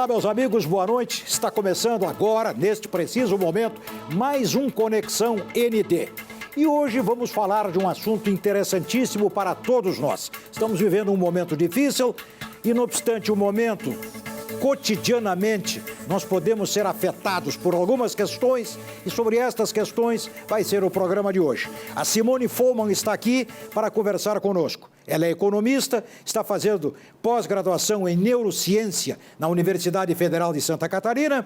Olá, meus amigos, boa noite. Está começando agora, neste preciso momento, mais um Conexão ND. E hoje vamos falar de um assunto interessantíssimo para todos nós. Estamos vivendo um momento difícil e, não obstante o momento, cotidianamente, nós podemos ser afetados por algumas questões e sobre estas questões vai ser o programa de hoje. A Simone Follmann está aqui para conversar conosco. Ela é economista, está fazendo pós-graduação em neurociência na Universidade Federal de Santa Catarina,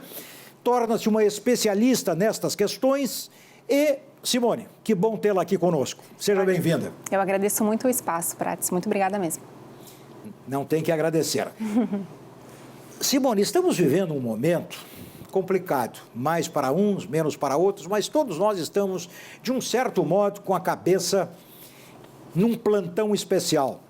torna-se uma especialista nestas questões e, Simone, que bom tê-la aqui conosco. Seja bem-vinda. Eu agradeço muito o espaço, Prates. Muito obrigada mesmo. Não tem que agradecer. Simone, estamos vivendo um momento complicado, mais para uns, menos para outros, mas todos nós estamos, de um certo modo, com a cabeça num plantão especial.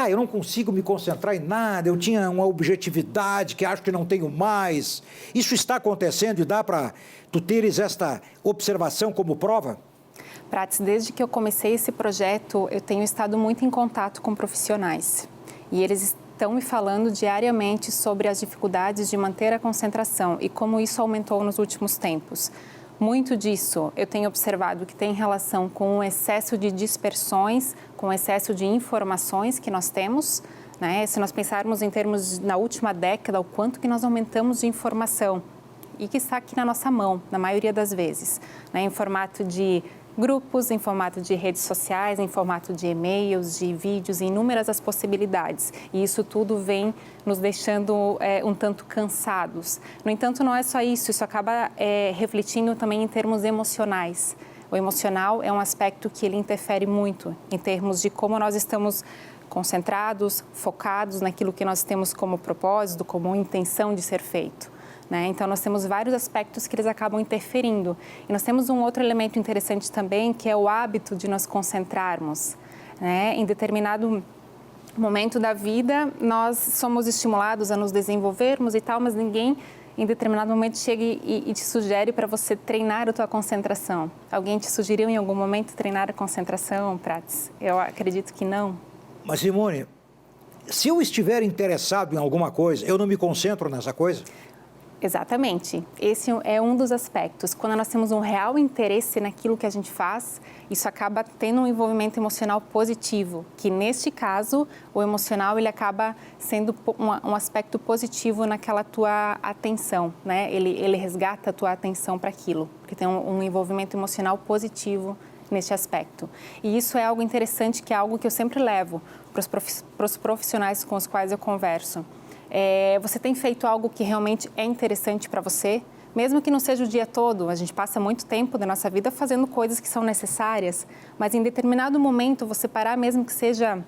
Eu não consigo me concentrar em nada, eu tinha uma objetividade que acho que não tenho mais. Isso está acontecendo e dá para tu teres esta observação como prova? Prates, desde que eu comecei esse projeto, eu tenho estado muito em contato com profissionais. E eles estão me falando diariamente sobre as dificuldades de manter a concentração e como isso aumentou nos últimos tempos. Muito disso eu tenho observado que tem relação com o excesso de dispersões, com o excesso de informações que nós temos, né? Se nós pensarmos em termos na última década, o quanto que nós aumentamos de informação e que está aqui na nossa mão, na maioria das vezes, né? Em formato de grupos, em formato de redes sociais, em formato de e-mails, de vídeos, inúmeras as possibilidades. E isso tudo vem nos deixando um tanto cansados. No entanto, não é só isso, isso acaba refletindo também em termos emocionais. O emocional é um aspecto que ele interfere muito em termos de como nós estamos concentrados, focados naquilo que nós temos como propósito, como intenção de ser feito. Então, nós temos vários aspectos que eles acabam interferindo. E nós temos um outro elemento interessante também, que é o hábito de nos concentrarmos. Em determinado momento da vida, nós somos estimulados a nos desenvolvermos e tal, mas ninguém, em determinado momento, chega e te sugere para você treinar a tua concentração. Alguém te sugeriu em algum momento treinar a concentração, Prates? Eu acredito que não. Mas, Simone, se eu estiver interessado em alguma coisa, eu não me concentro nessa coisa? Exatamente. Esse é um dos aspectos. Quando nós temos um real interesse naquilo que a gente faz, isso acaba tendo um envolvimento emocional positivo, que neste caso, o emocional ele acaba sendo um aspecto positivo naquela tua atenção, né? Ele resgata a tua atenção para aquilo, porque tem um envolvimento emocional positivo neste aspecto. E isso é algo interessante, que é algo que eu sempre levo para os profissionais com os quais eu converso. Você tem feito algo que realmente é interessante para você? Mesmo que não seja o dia todo, a gente passa muito tempo da nossa vida fazendo coisas que são necessárias, mas em determinado momento você parar, mesmo que seja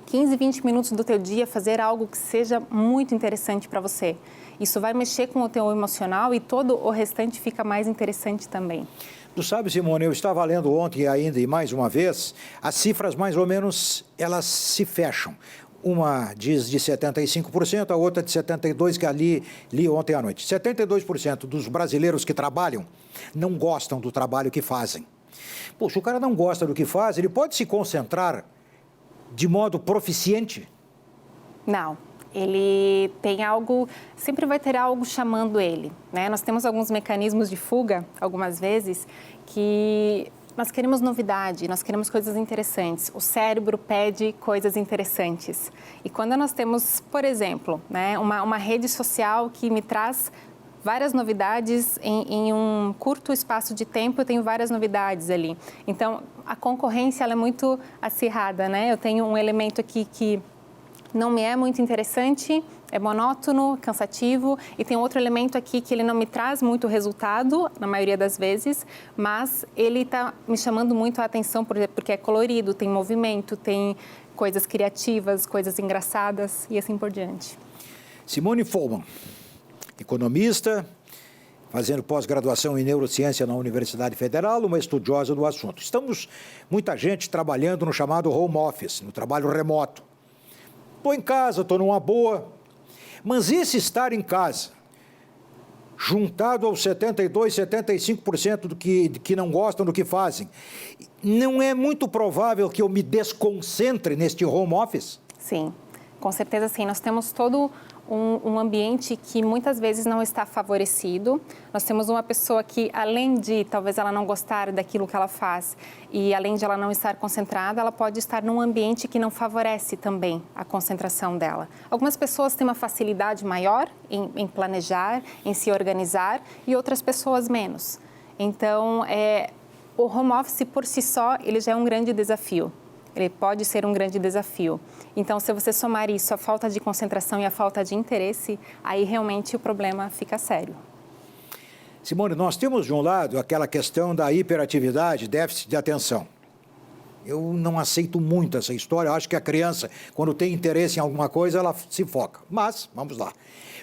15, 20 minutos do teu dia, fazer algo que seja muito interessante para você. Isso vai mexer com o teu emocional e todo o restante fica mais interessante também. Tu sabe, Simone, eu estava lendo ontem ainda e mais uma vez, as cifras mais ou menos, elas se fecham. Uma diz de 75%, a outra de 72%, que li ontem à noite. 72% dos brasileiros que trabalham não gostam do trabalho que fazem. Poxa, o cara não gosta do que faz, ele pode se concentrar de modo proficiente? Não. Ele tem algo, sempre vai ter algo chamando ele, né? Nós temos alguns mecanismos de fuga, algumas vezes, que nós queremos novidade, nós queremos coisas interessantes. O cérebro pede coisas interessantes. E quando nós temos, por exemplo, uma rede social que me traz várias novidades em um curto espaço de tempo, eu tenho várias novidades ali. Então, a concorrência ela é muito acirrada, né? Eu tenho um elemento aqui que não me é muito interessante, é monótono, cansativo, e tem outro elemento aqui que ele não me traz muito resultado, na maioria das vezes, mas ele está me chamando muito a atenção porque é colorido, tem movimento, tem coisas criativas, coisas engraçadas e assim por diante. Simone Follmann, economista, fazendo pós-graduação em neurociência na Universidade Federal, uma estudiosa do assunto. Estamos, muita gente trabalhando no chamado home office, no trabalho remoto. Estou em casa, estou numa boa, mas esse estar em casa, juntado aos 72%, 75% do que não gostam do que fazem, não é muito provável que eu me desconcentre neste home office? Sim, com certeza sim. Nós temos todo um ambiente que muitas vezes não está favorecido. Nós temos uma pessoa que, além de talvez ela não gostar daquilo que ela faz e além de ela não estar concentrada, ela pode estar num ambiente que não favorece também a concentração dela. Algumas pessoas têm uma facilidade maior em planejar, em se organizar e outras pessoas menos. Então, o home office por si só, ele já é um grande desafio. Ele pode ser um grande desafio. Então, se você somar isso, a falta de concentração e a falta de interesse, aí realmente o problema fica sério. Simone, nós temos de um lado aquela questão da hiperatividade, déficit de atenção. Eu não aceito muito essa história. Eu acho que a criança, quando tem interesse em alguma coisa, ela se foca. Mas, vamos lá.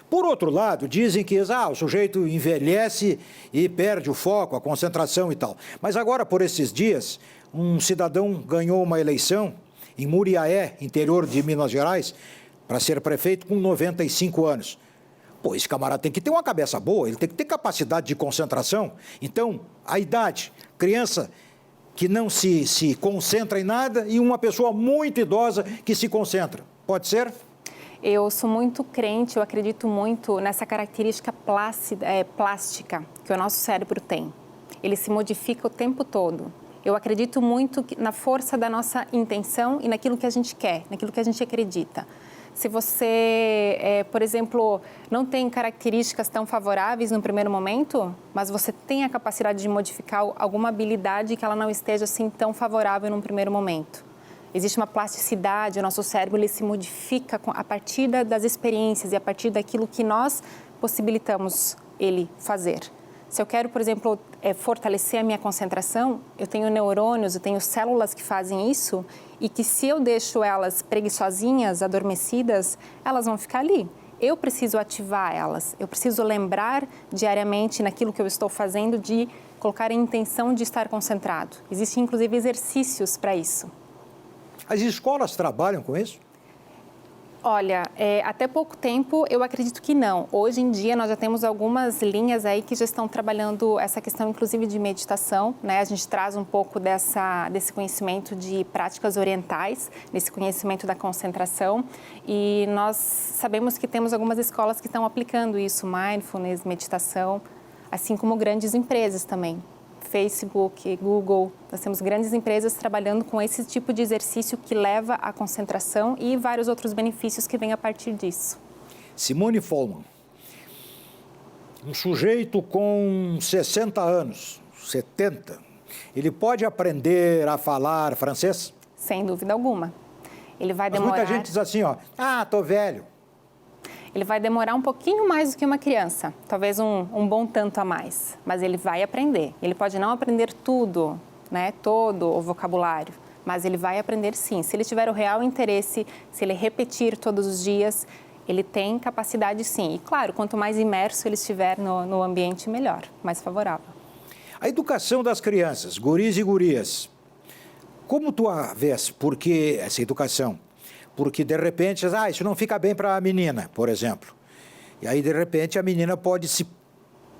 Por outro lado, dizem que o sujeito envelhece e perde o foco, a concentração e tal. Mas agora, por esses dias, um cidadão ganhou uma eleição em Muriaé, interior de Minas Gerais, para ser prefeito com 95 anos. Pô, esse camarada tem que ter uma cabeça boa, ele tem que ter capacidade de concentração. Então, a idade, criança que não se concentra em nada e uma pessoa muito idosa que se concentra. Pode ser? Eu sou muito crente, eu acredito muito nessa característica plástica que o nosso cérebro tem. Ele se modifica o tempo todo. Eu acredito muito na força da nossa intenção e naquilo que a gente quer, naquilo que a gente acredita. Se você, por exemplo, não tem características tão favoráveis no primeiro momento, mas você tem a capacidade de modificar alguma habilidade que ela não esteja assim tão favorável num primeiro momento. Existe uma plasticidade, o nosso cérebro ele se modifica a partir das experiências e a partir daquilo que nós possibilitamos ele fazer. Se eu quero, por exemplo, fortalecer a minha concentração, eu tenho neurônios, eu tenho células que fazem isso e que se eu deixo elas preguiçosinhas, adormecidas, elas vão ficar ali. Eu preciso ativar elas, eu preciso lembrar diariamente naquilo que eu estou fazendo de colocar a intenção de estar concentrado. Existem, inclusive, exercícios para isso. As escolas trabalham com isso? Olha, até pouco tempo eu acredito que não. Hoje em dia nós já temos algumas linhas aí que já estão trabalhando essa questão, inclusive de meditação, né? A gente traz um pouco desse conhecimento de práticas orientais, desse conhecimento da concentração e nós sabemos que temos algumas escolas que estão aplicando isso, mindfulness, meditação, assim como grandes empresas também. Facebook, Google, nós temos grandes empresas trabalhando com esse tipo de exercício que leva à concentração e vários outros benefícios que vêm a partir disso. Simone Follmann, um sujeito com 60 anos, 70, ele pode aprender a falar francês? Sem dúvida alguma. Ele vai demorar... Mas muita gente diz assim, tô velho. Ele vai demorar um pouquinho mais do que uma criança, talvez um bom tanto a mais, mas ele vai aprender. Ele pode não aprender tudo, né, todo o vocabulário, mas ele vai aprender sim. Se ele tiver o real interesse, se ele repetir todos os dias, ele tem capacidade sim. E claro, quanto mais imerso ele estiver no ambiente, melhor, mais favorável. A educação das crianças, guris e gurias, como tu a vês? Porque essa educação... Porque, de repente, isso não fica bem para a menina, por exemplo. E aí, de repente, a menina pode se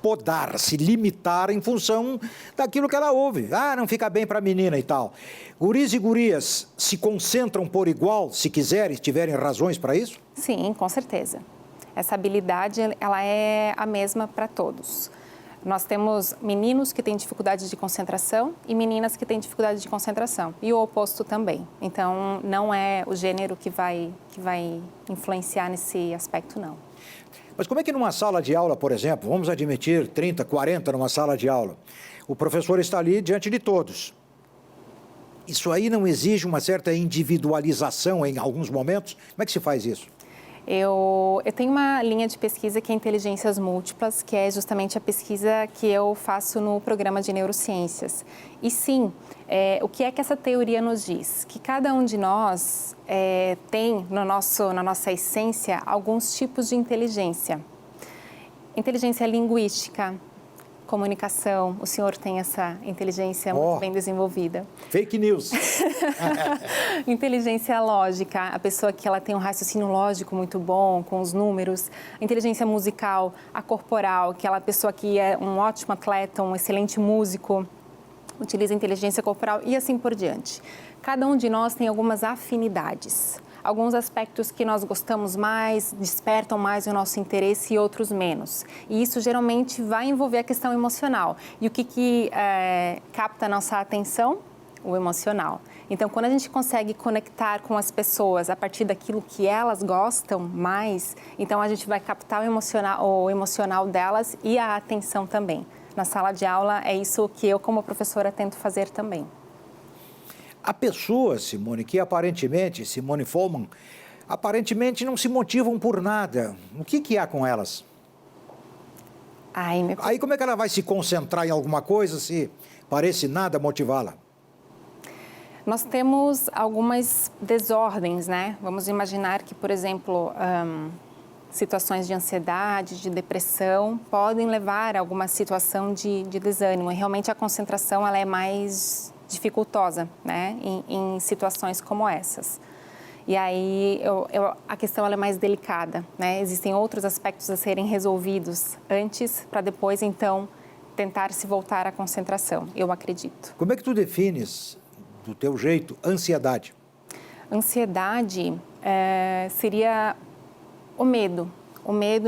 podar, se limitar em função daquilo que ela ouve. Não fica bem para a menina e tal. Guris e gurias se concentram por igual, se quiserem, se tiverem razões para isso? Sim, com certeza. Essa habilidade, ela é a mesma para todos. Nós temos meninos que têm dificuldade de concentração e meninas que têm dificuldade de concentração. E o oposto também. Então, não é o gênero que vai influenciar nesse aspecto, não. Mas como é que numa sala de aula, por exemplo, vamos admitir 30, 40 numa sala de aula, o professor está ali diante de todos. Isso aí não exige uma certa individualização em alguns momentos? Como é que se faz isso? Eu tenho uma linha de pesquisa que é Inteligências Múltiplas, que é justamente a pesquisa que eu faço no programa de neurociências. E sim, o que é que essa teoria nos diz? Que cada um de nós tem na nossa essência alguns tipos de inteligência. Inteligência linguística, comunicação, o senhor tem essa inteligência muito bem desenvolvida. Fake news. Inteligência lógica, a pessoa que ela tem um raciocínio lógico muito bom, com os números. A inteligência musical, a corporal, aquela pessoa que é um ótimo atleta, um excelente músico, utiliza a inteligência corporal e assim por diante. Cada um de nós tem algumas afinidades. alguns aspectos que nós gostamos mais, despertam mais o nosso interesse e outros menos. E isso geralmente vai envolver a questão emocional. E o que capta a nossa atenção? O emocional. Então, quando a gente consegue conectar com as pessoas a partir daquilo que elas gostam mais, então a gente vai captar o emocional delas e a atenção também. Na sala de aula, é isso que eu, como professora, tento fazer também. Há pessoas, Simone, que aparentemente, Simone Folman, aparentemente não se motivam por nada. O que há com elas? Aí como é que ela vai se concentrar em alguma coisa se parece nada motivá-la? Nós temos algumas desordens, né? Vamos imaginar que, por exemplo, situações de ansiedade, de depressão, podem levar a alguma situação de desânimo. E realmente a concentração ela é mais dificultosa, né? Em situações como essas. E aí a questão ela é mais delicada, né? Existem outros aspectos a serem resolvidos antes, para depois, então, tentar se voltar à concentração, eu acredito. Como é que tu defines, do teu jeito, ansiedade? Ansiedade seria o medo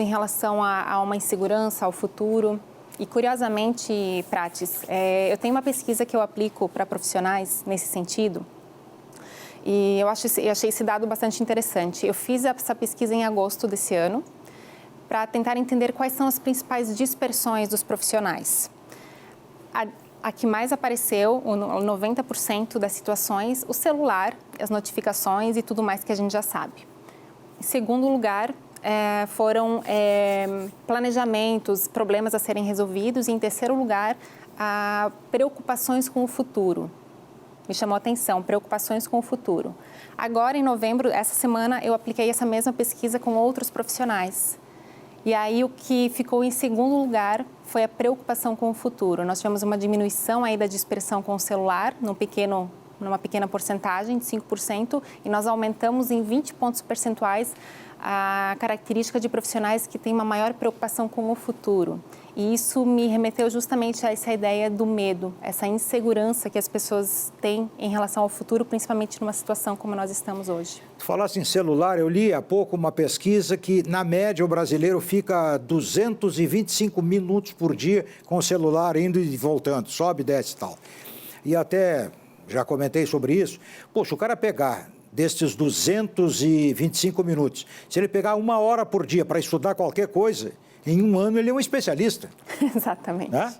em relação a uma insegurança, ao futuro. E, curiosamente, Prates, eu tenho uma pesquisa que eu aplico para profissionais nesse sentido, e eu achei esse dado bastante interessante. Eu fiz essa pesquisa em agosto desse ano, para tentar entender quais são as principais dispersões dos profissionais. A que mais apareceu, 90% das situações, o celular, as notificações e tudo mais que a gente já sabe. Em segundo lugar, foram planejamentos, problemas a serem resolvidos. E, em terceiro lugar, preocupações com o futuro. Me chamou a atenção, preocupações com o futuro. Agora, em novembro, essa semana, eu apliquei essa mesma pesquisa com outros profissionais. E aí, o que ficou em segundo lugar foi a preocupação com o futuro. Nós tivemos uma diminuição aí da dispersão com o celular, numa pequena porcentagem, de 5%, e nós aumentamos em 20 pontos percentuais a característica de profissionais que têm uma maior preocupação com o futuro. E isso me remeteu justamente a essa ideia do medo, essa insegurança que as pessoas têm em relação ao futuro, principalmente numa situação como nós estamos hoje. Tu falaste em celular, eu li há pouco uma pesquisa que, na média, o brasileiro fica 225 minutos por dia com o celular indo e voltando, sobe, desce e tal. E até, já comentei sobre isso, poxa, o cara pegar destes 225 minutos, se ele pegar 1 hora por dia para estudar qualquer coisa, em 1 ano ele é um especialista. Exatamente. Né?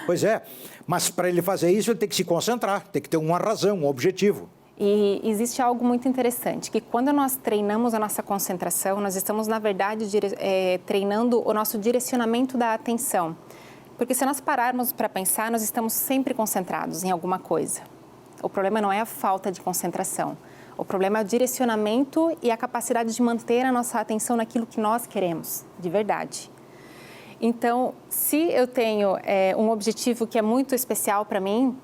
Pois é, mas para ele fazer isso ele tem que se concentrar, tem que ter uma razão, um objetivo. E existe algo muito interessante, que quando nós treinamos a nossa concentração, nós estamos, na verdade, treinando o nosso direcionamento da atenção. Porque se nós pararmos para pensar, nós estamos sempre concentrados em alguma coisa. O problema não é a falta de concentração. O problema é o direcionamento e a capacidade de manter a nossa atenção naquilo que nós queremos, de verdade. Então, se eu tenho um objetivo que é muito especial para mim,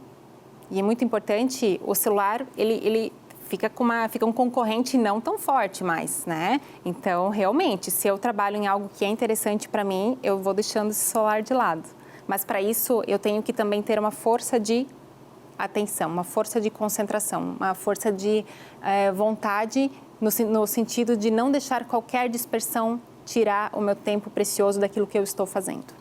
e é muito importante, o celular, ele fica um concorrente não tão forte mais, né? Então, realmente, se eu trabalho em algo que é interessante para mim, eu vou deixando esse celular de lado. Mas, para isso, eu tenho que também ter uma força de atenção, uma força de concentração, uma força de vontade, no sentido de não deixar qualquer dispersão tirar o meu tempo precioso daquilo que eu estou fazendo.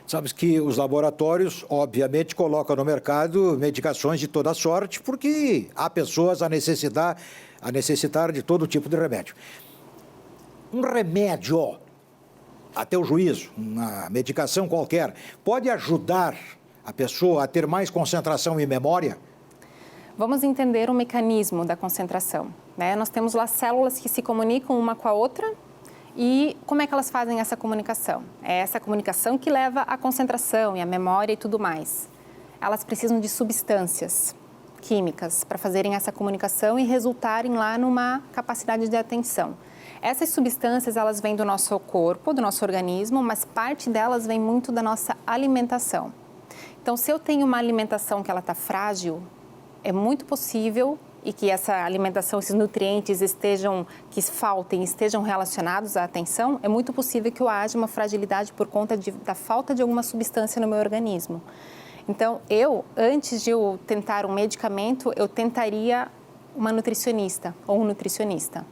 Sabes que os laboratórios, obviamente, colocam no mercado medicações de toda sorte, porque há pessoas a necessitar de todo tipo de remédio. Um remédio, a teu juízo, uma medicação qualquer, pode ajudar a pessoa a ter mais concentração e memória? Vamos entender o mecanismo da concentração, né? Nós temos lá células que se comunicam uma com a outra. E como é que elas fazem essa comunicação? É essa comunicação que leva à concentração e à memória e tudo mais. Elas precisam de substâncias químicas para fazerem essa comunicação e resultarem lá numa capacidade de atenção. Essas substâncias, elas vêm do nosso corpo, do nosso organismo, mas parte delas vem muito da nossa alimentação. Então, se eu tenho uma alimentação que ela está frágil, é muito possível e que essa alimentação, esses nutrientes que faltem, estejam relacionados à atenção, é muito possível que haja uma fragilidade por conta da falta de alguma substância no meu organismo. Então, antes de eu tentar um medicamento, eu tentaria uma nutricionista ou um nutricionista,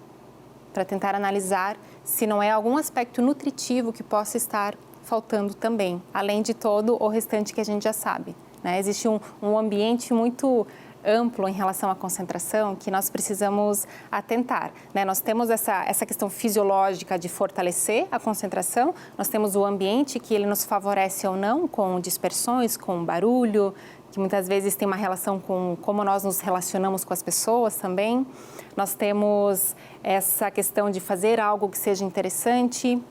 para tentar analisar se não é algum aspecto nutritivo que possa estar faltando também, além de todo o restante que a gente já sabe, né? Existe um ambiente muito amplo em relação à concentração que nós precisamos atentar, né? Nós temos essa questão fisiológica de fortalecer a concentração, nós temos o ambiente que ele nos favorece ou não com dispersões, com barulho, que muitas vezes tem uma relação com como nós nos relacionamos com as pessoas também. Nós temos essa questão de fazer algo que seja interessante.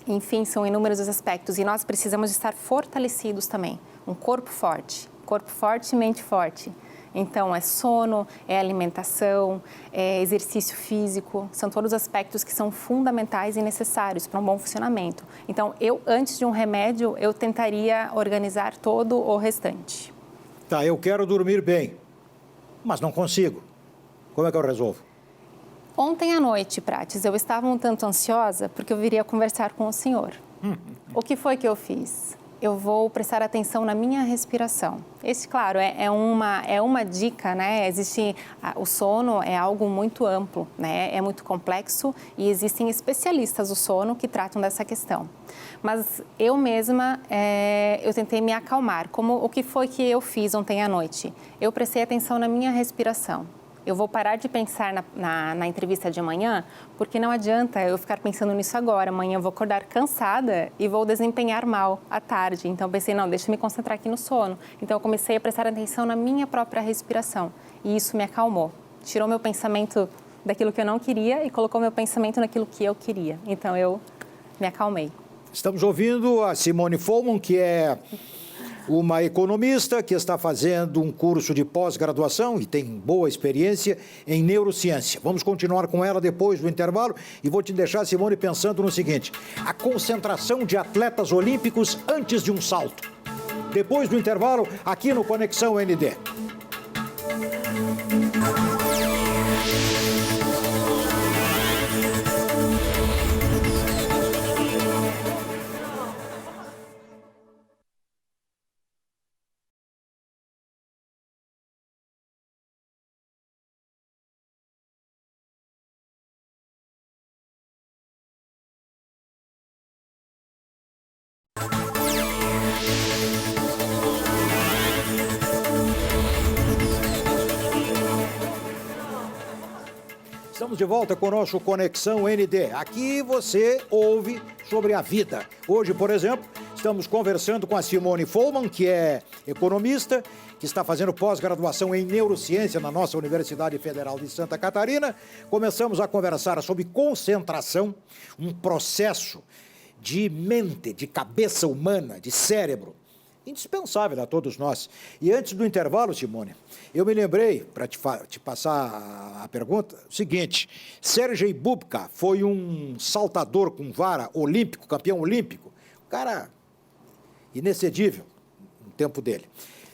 Enfim, são inúmeros os aspectos e nós precisamos estar fortalecidos também. Um corpo forte e mente forte. Então, é sono, é alimentação, é exercício físico, são todos aspectos que são fundamentais e necessários para um bom funcionamento. Então, antes de um remédio, eu tentaria organizar todo o restante. Tá, eu quero dormir bem, mas não consigo. Como é que eu resolvo? Ontem à noite, Prates, eu estava um tanto ansiosa porque eu viria conversar com o senhor. O que foi que eu fiz? Eu vou prestar atenção na minha respiração. Esse, claro, é uma dica, né? O sono é algo muito amplo, né? É muito complexo e existem especialistas do sono que tratam dessa questão. Mas eu mesma, eu tentei me acalmar. O que foi que eu fiz ontem à noite? Eu prestei atenção na minha respiração. Eu vou parar de pensar na entrevista de amanhã, porque não adianta eu ficar pensando nisso agora. Amanhã eu vou acordar cansada e vou desempenhar mal à tarde. Então, eu pensei, não, deixa eu me concentrar aqui no sono. Então, eu comecei a prestar atenção na minha própria respiração. E isso me acalmou. Tirou meu pensamento daquilo que eu não queria e colocou meu pensamento naquilo que eu queria. Então, eu me acalmei. Estamos ouvindo a Simone Folman, que é uma economista que está fazendo um curso de pós-graduação e tem boa experiência em neurociência. Vamos continuar com ela depois do intervalo e vou te deixar, Simone, pensando no seguinte: a concentração de atletas olímpicos antes de um salto. Depois do intervalo, aqui no Conexão ND. Estamos de volta com o nosso Conexão ND. Aqui você ouve sobre a vida. Hoje, por exemplo, estamos conversando com a Simone Folman, que é economista, que está fazendo pós-graduação em neurociência na nossa Universidade Federal de Santa Catarina. Começamos a conversar sobre concentração, um processo de mente, de cabeça humana, de cérebro, indispensável a todos nós. E antes do intervalo, Simone, eu me lembrei, para te passar a pergunta, o seguinte: Sergei Bubka foi um saltador com vara olímpico, campeão olímpico, um cara inexcedível no tempo dele.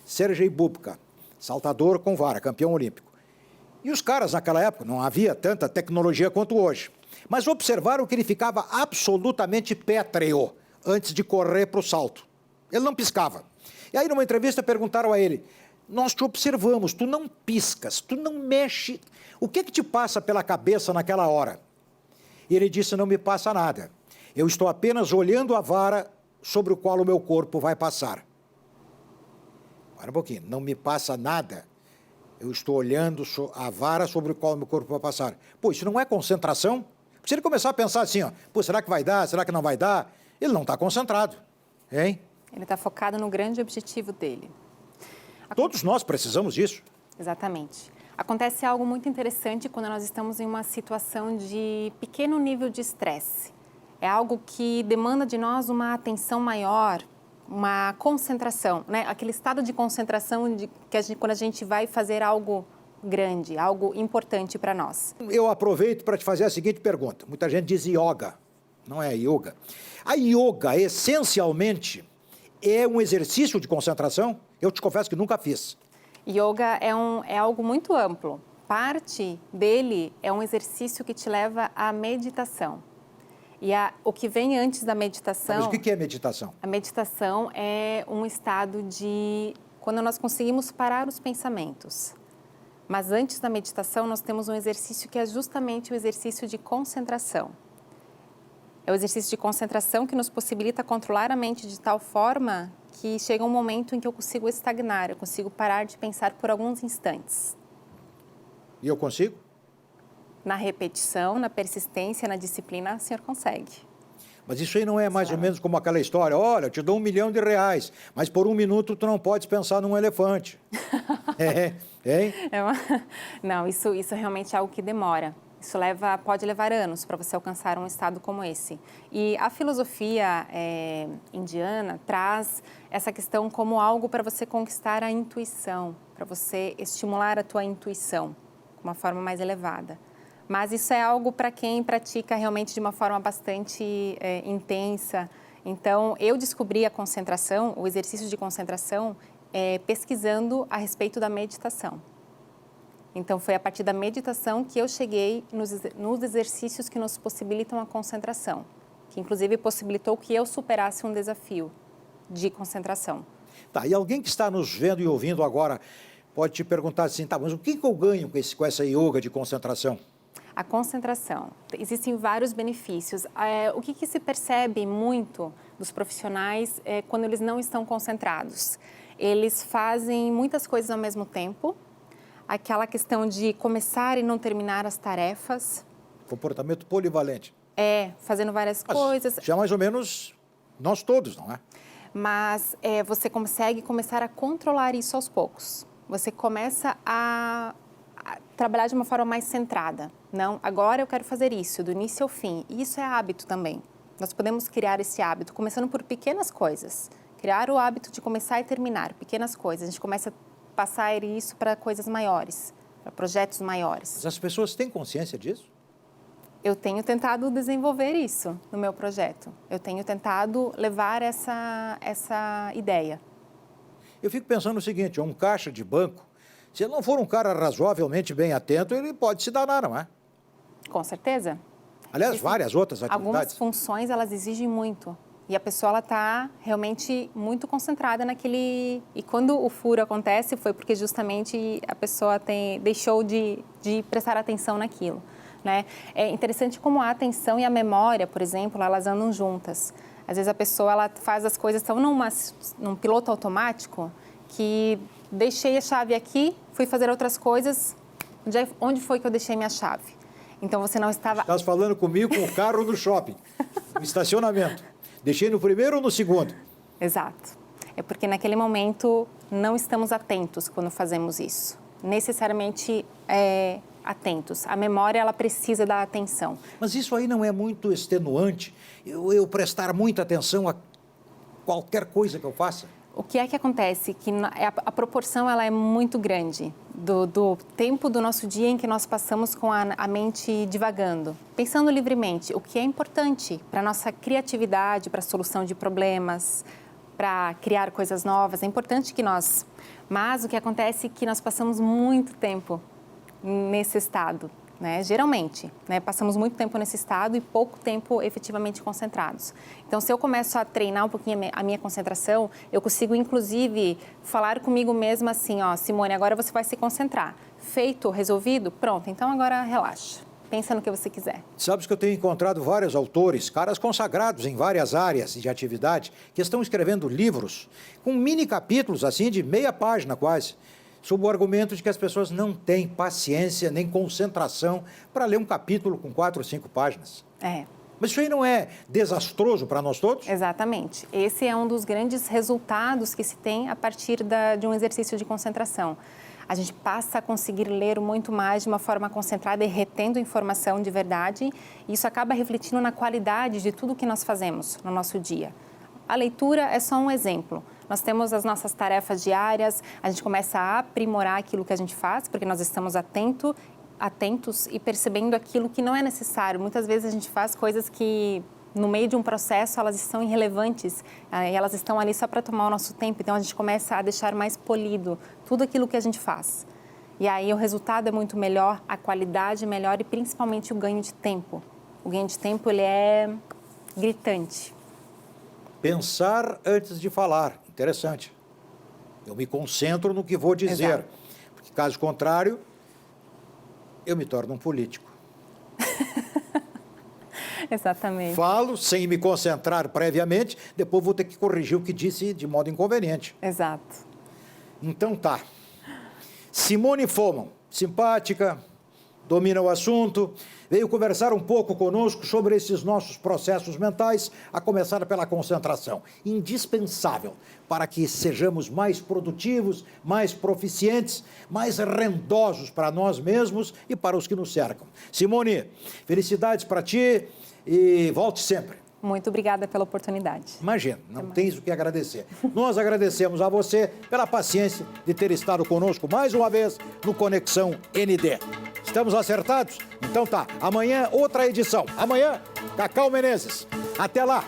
Sergei Bubka, saltador com vara, campeão olímpico. E os caras naquela época, não havia tanta tecnologia quanto hoje, mas observaram que ele ficava absolutamente pétreo antes de correr para o salto. Ele não piscava. E aí, numa entrevista, perguntaram a ele: nós te observamos, tu não piscas, tu não mexe. O que te passa pela cabeça naquela hora? E ele disse: não me passa nada. Eu estou apenas olhando a vara sobre o qual o meu corpo vai passar. Para um pouquinho, não me passa nada. Eu estou olhando a vara sobre o qual o meu corpo vai passar. Pô, isso não é concentração? Porque se ele começar a pensar assim, ó, pô, será que vai dar, será que não vai dar? Ele não está concentrado, hein? Ele está focado no grande objetivo dele. Todos nós precisamos disso. Exatamente. Acontece algo muito interessante quando nós estamos em uma situação de pequeno nível de estresse. É algo que demanda de nós uma atenção maior, uma concentração, né? Aquele estado de concentração quando a gente vai fazer algo grande, algo importante para nós. Eu aproveito para te fazer a seguinte pergunta. Muita gente diz yoga, não é yoga. A yoga, essencialmente, é um exercício de concentração? Eu te confesso que nunca fiz. Yoga é algo muito amplo. Parte dele é um exercício que te leva à meditação. E o que vem antes da meditação... Mas o que é meditação? A meditação é um estado de... quando nós conseguimos parar os pensamentos. Mas antes da meditação, nós temos um exercício que é justamente o exercício de concentração. É o exercício de concentração que nos possibilita controlar a mente de tal forma que chega um momento em que eu consigo estagnar, eu consigo parar de pensar por alguns instantes. E eu consigo? Na repetição, na persistência, na disciplina, o senhor consegue. Mas isso aí não é mais ou menos como aquela história, olha, eu te dou R$1 milhão, mas por 1 minuto tu não podes pensar num elefante. Hein? Não, isso realmente é algo que demora. Isso pode levar anos para você alcançar um estado como esse. E a filosofia indiana traz essa questão como algo para você conquistar a intuição, para você estimular a tua intuição de uma forma mais elevada. Mas isso é algo para quem pratica realmente de uma forma bastante intensa. Então, eu descobri a concentração, o exercício de concentração, pesquisando a respeito da meditação. Então, foi a partir da meditação que eu cheguei nos exercícios que nos possibilitam a concentração, que inclusive possibilitou que eu superasse um desafio de concentração. Tá, e alguém que está nos vendo e ouvindo agora pode te perguntar assim, tá, mas o que eu ganho com essa yoga de concentração? A concentração. Existem vários benefícios. O que se percebe muito dos profissionais quando eles não estão concentrados? Eles fazem muitas coisas ao mesmo tempo, aquela questão de começar e não terminar as tarefas. Comportamento polivalente. Fazendo várias coisas. Já mais ou menos nós todos, não é? Mas você consegue começar a controlar isso aos poucos. Você começa a trabalhar de uma forma mais centrada. Não, agora eu quero fazer isso, do início ao fim. E isso é hábito também. Nós podemos criar esse hábito, começando por pequenas coisas. Criar o hábito de começar e terminar, pequenas coisas. A gente começa a passar isso para coisas maiores, para projetos maiores. Mas as pessoas têm consciência disso? Eu tenho tentado desenvolver isso no meu projeto. Eu tenho tentado levar essa ideia. Eu fico pensando o seguinte, um caixa de banco, se ele não for um cara razoavelmente bem atento, ele pode se danar, não é? Com certeza. Aliás, várias outras atividades. Algumas funções, elas exigem muito. E a pessoa está realmente muito concentrada naquele... E quando o furo acontece, foi porque justamente a pessoa deixou de prestar atenção naquilo. Né? É interessante como a atenção e a memória, por exemplo, elas andam juntas. Às vezes a pessoa ela faz as coisas tão num piloto automático que deixei a chave aqui, fui fazer outras coisas, onde foi que eu deixei minha chave? Então você não estava... Estás falando comigo com o carro do shopping, no estacionamento. Deixei no primeiro ou no segundo? Exato. É porque naquele momento não estamos atentos quando fazemos isso. Necessariamente atentos. A memória, ela precisa da atenção. Mas isso aí não é muito extenuante? Eu prestar muita atenção a qualquer coisa que eu faça? O que é que acontece? Que a proporção ela é muito grande do tempo do nosso dia em que nós passamos com a mente divagando, pensando livremente, o que é importante para a nossa criatividade, para a solução de problemas, para criar coisas novas. É importante que nós... Mas o que acontece é que nós passamos muito tempo nesse estado, né? Geralmente, né? Passamos muito tempo nesse estado e pouco tempo efetivamente concentrados. Então, se eu começo a treinar um pouquinho a minha concentração, eu consigo, inclusive, falar comigo mesma assim, ó, Simone, agora você vai se concentrar. Feito, resolvido? Pronto, então agora relaxa. Pensa no que você quiser. Sabes que eu tenho encontrado vários autores, caras consagrados em várias áreas de atividade, que estão escrevendo livros com mini capítulos, assim, de meia página quase, sob o argumento de que as pessoas não têm paciência nem concentração para ler um capítulo com 4 ou 5 páginas. Mas isso aí não é desastroso para nós todos? Exatamente. Esse é um dos grandes resultados que se tem a partir de um exercício de concentração. A gente passa a conseguir ler muito mais de uma forma concentrada e retendo informação de verdade. E isso acaba refletindo na qualidade de tudo que nós fazemos no nosso dia. A leitura é só um exemplo. Nós temos as nossas tarefas diárias, a gente começa a aprimorar aquilo que a gente faz, porque nós estamos atentos e percebendo aquilo que não é necessário. Muitas vezes a gente faz coisas que, no meio de um processo, elas estão irrelevantes, e elas estão ali só para tomar o nosso tempo. Então, a gente começa a deixar mais polido tudo aquilo que a gente faz. E aí, o resultado é muito melhor, a qualidade é melhor e, principalmente, o ganho de tempo. O ganho de tempo, ele é gritante. Pensar antes de falar. Interessante. Eu me concentro no que vou dizer. Exato. Porque, caso contrário, eu me torno um político. Exatamente. Falo sem me concentrar previamente, depois vou ter que corrigir o que disse de modo inconveniente. Exato. Então tá. Simone Foman, simpática, domina o assunto, veio conversar um pouco conosco sobre esses nossos processos mentais, a começar pela concentração. Indispensável para que sejamos mais produtivos, mais proficientes, mais rendosos para nós mesmos e para os que nos cercam. Simone, felicidades para ti e volte sempre. Muito obrigada pela oportunidade. Imagina, não tens o que agradecer. Nós agradecemos a você pela paciência de ter estado conosco mais uma vez no Conexão ND. Estamos acertados? Então tá, amanhã outra edição. Amanhã, Cacau Menezes. Até lá!